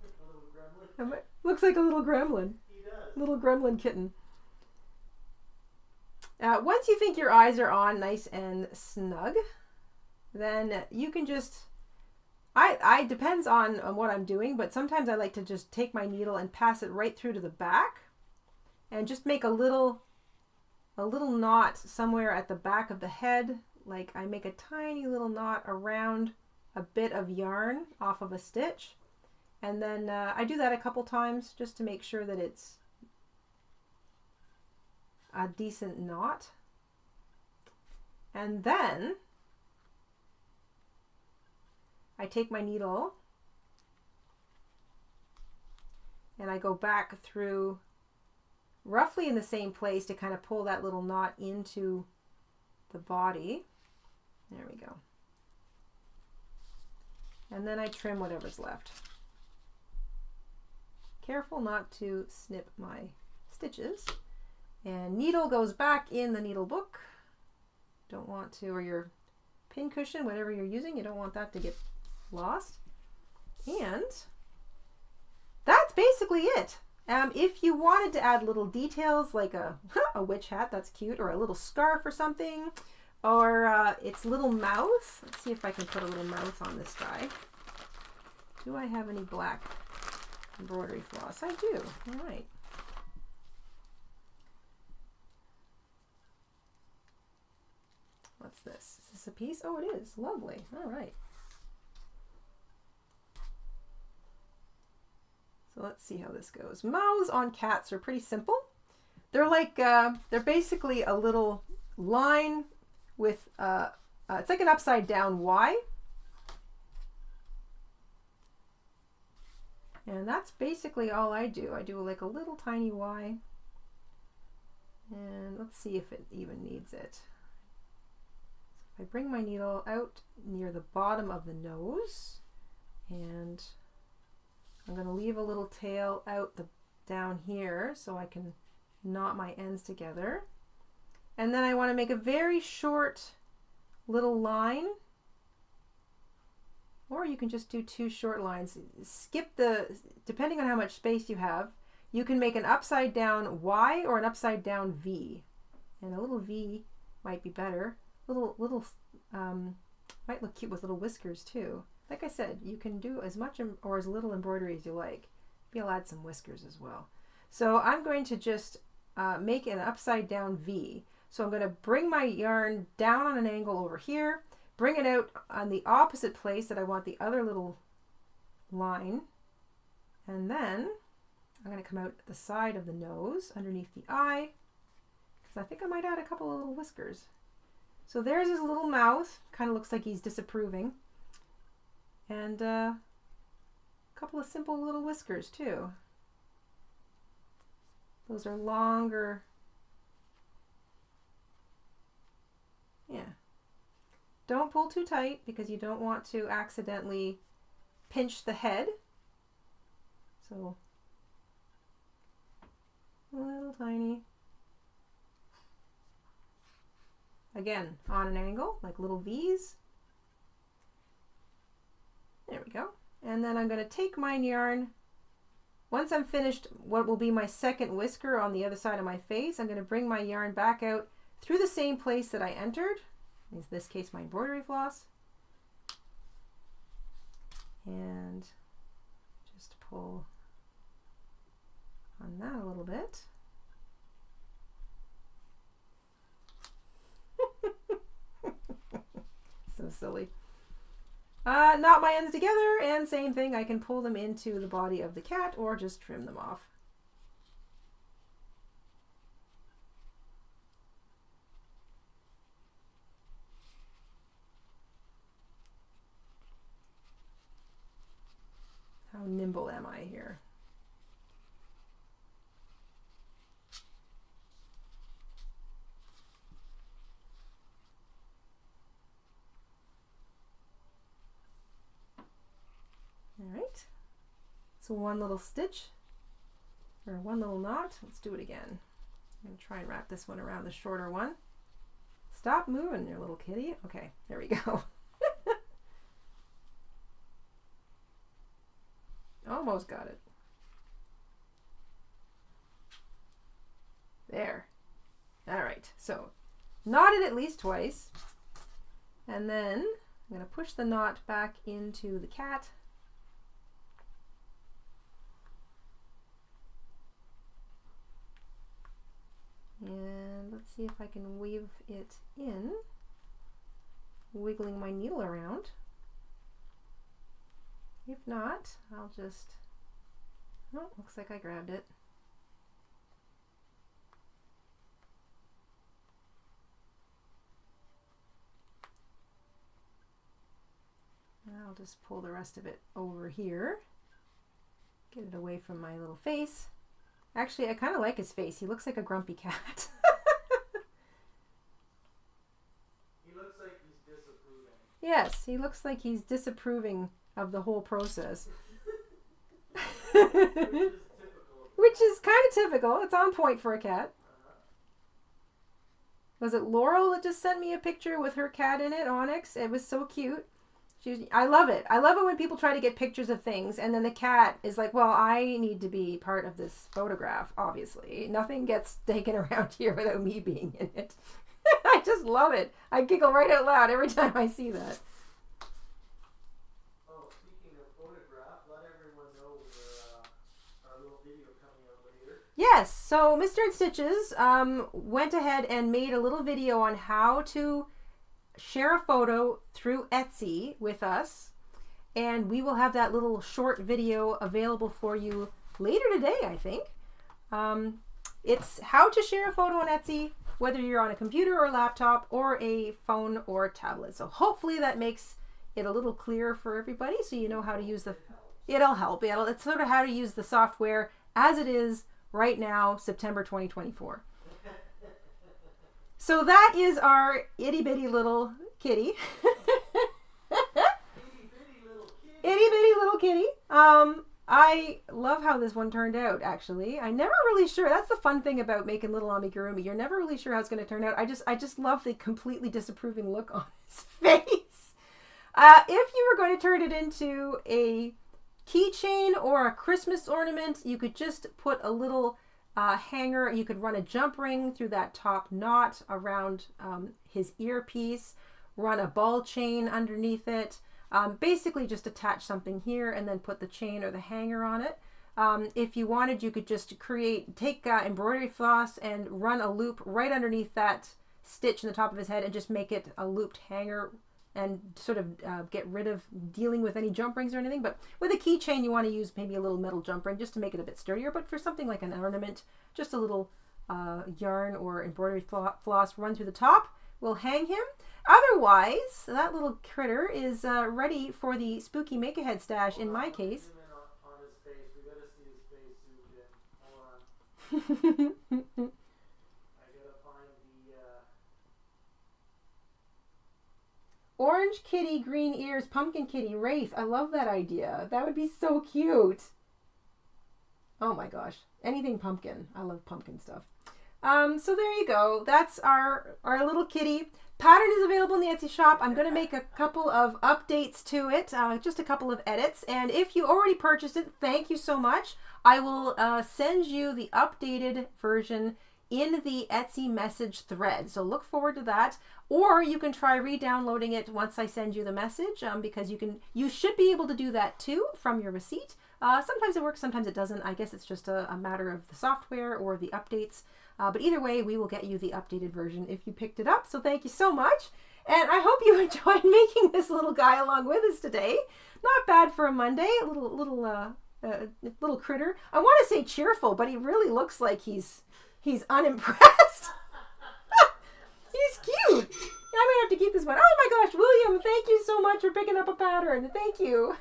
like a little gremlin. He does. Little gremlin kitten. Once you think your eyes are on nice and snug, then you can just, I depends on what I'm doing, but sometimes I like to just take my needle and pass it right through to the back and just make a little knot somewhere at the back of the head. Like I make a tiny little knot around a bit of yarn off of a stitch, and then I do that a couple times just to make sure that it's a decent knot. And then I take my needle and I go back through roughly in the same place to kind of pull that little knot into the body. There we go. And then I trim whatever's left. Careful not to snip my stitches. And needle goes back in the needle book. Don't want to, or your pin cushion, whatever you're using, you don't want that to get lost. And that's basically it. If you wanted to add little details like a witch hat, that's cute, or a little scarf or something, or its little mouth. Let's see if I can put a little mouth on this guy. Do I have any black embroidery floss? I do. All right. What's this? Is this a piece? Oh, it is. Lovely. All right. So let's see how this goes. Mouths on cats are pretty simple. They're like, they're basically a little line with, it's like an upside down Y. And that's basically all I do. I do like a little tiny Y. And let's see if it even needs it. I bring my needle out near the bottom of the nose, and I'm going to leave a little tail out down here so I can knot my ends together. And then I want to make a very short little line, or you can just do 2 short lines. Skip depending on how much space you have, you can make an upside down Y or an upside down V. And a little V might be better. Might look cute with little whiskers too. Like I said, you can do as much or as little embroidery as you like. Maybe I'll add some whiskers as well. So I'm going to just make an upside down V. So I'm going to bring my yarn down on an angle over here, bring it out on the opposite place that I want the other little line, and then I'm going to come out at the side of the nose underneath the eye, because I think I might add a couple of little whiskers. So there's his little mouth, kind of looks like he's disapproving, and a couple of simple little whiskers too. Those are longer. Yeah. Don't pull too tight because you don't want to accidentally pinch the head. So a little tiny. Again, on an angle, like little V's. There we go. And then I'm going to take my yarn. Once I'm finished what will be my second whisker on the other side of my face, I'm going to bring my yarn back out through the same place that I entered. In this case, my embroidery floss. And just pull on that a little bit. So silly. Knot my ends together, and same thing, I can pull them into the body of the cat or just trim them off. How nimble am I here? All right, so one little stitch, or one little knot. Let's do it again. I'm going to try and wrap this one around the shorter one. Stop moving, your little kitty. Okay, there we go. Almost got it. There. All right, so knot it at least twice, and then I'm going to push the knot back into the cat. And let's see if I can weave it in, wiggling my needle around. If not, I'll just, oh, looks like I grabbed it. And I'll just pull the rest of it over here, get it away from my little face. Actually, I kind of like his face. He looks like a grumpy cat. He looks like he's disapproving. Yes, he looks like he's disapproving of the whole process. Which is typical. Which is kind of typical. It's on point for a cat. Was it Laurel that just sent me a picture with her cat in it, Onyx? It was so cute. I love it. I love it when people try to get pictures of things and then the cat is like, well, I need to be part of this photograph, obviously. Nothing gets taken around here without me being in it. I just love it. I giggle right out loud every time I see that. Oh, speaking of photograph, let everyone know our little video coming out later. Yes, so Mr. InStitches went ahead and made a little video on how to share a photo through Etsy with us, and we will have that little short video available for you later today, I think. It's how to share a photo on Etsy, whether you're on a computer or laptop or a phone or tablet. So hopefully that makes it a little clearer for everybody, so you know how to use the, it'll help. It's sort of how to use the software as it is right now, September 2024. So that is our itty bitty little kitty. Itty bitty little kitty. I love how this one turned out, actually. I'm never really sure. That's the fun thing about making little amigurumi. You're never really sure how it's going to turn out. I just love the completely disapproving look on his face. If you were going to turn it into a keychain or a Christmas ornament, you could just put a little hanger. You could run a jump ring through that top knot around his earpiece, run a ball chain underneath it. Basically just attach something here and then put the chain or the hanger on it. If you wanted, you could just take embroidery floss and run a loop right underneath that stitch in the top of his head and just make it a looped hanger and sort of get rid of dealing with any jump rings or anything. But with a keychain, you want to use maybe a little metal jump ring just to make it a bit sturdier. But for something like an ornament, just a little yarn or embroidery floss run through the top will hang him. Otherwise, that little critter is ready for the spooky make-ahead stash in my case. On his face. We gotta see his face zoomed in. Hold on. I gotta find the Orange kitty, green ears, pumpkin kitty, wraith. I love that idea. That would be so cute. Oh my gosh. Anything pumpkin. I love pumpkin stuff. So there you go. That's our little kitty. Pattern is available in the Etsy shop. I'm going to make a couple of updates to it, just a couple of edits. And if you already purchased it, thank you so much. I will send you the updated version in the Etsy message thread. So look forward to that. Or you can try re-downloading it once I send you the message, because you should be able to do that too from your receipt. Sometimes it works, sometimes it doesn't. I guess it's just a matter of the software or the updates. But either way, we will get you the updated version if you picked it up. So thank you so much. And I hope you enjoyed making this little guy along with us today. Not bad for a Monday, a little critter. I want to say cheerful, but he really looks like he's unimpressed. He's cute. I may have to keep this one. Oh my gosh, William, thank you so much for picking up a pattern. Thank you.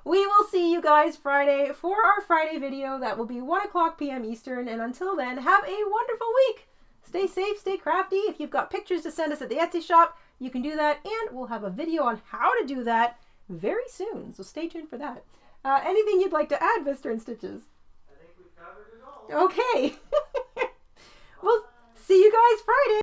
We will see you guys Friday for our Friday video. That will be 1:00 p.m. Eastern. And until then, have a wonderful week. Stay safe, stay crafty. If you've got pictures to send us at the Etsy shop, you can do that. And we'll have a video on how to do that very soon. So stay tuned for that. Anything you'd like to add, Mr. InStitches? I think we've covered it all. Okay. We'll see you guys Friday.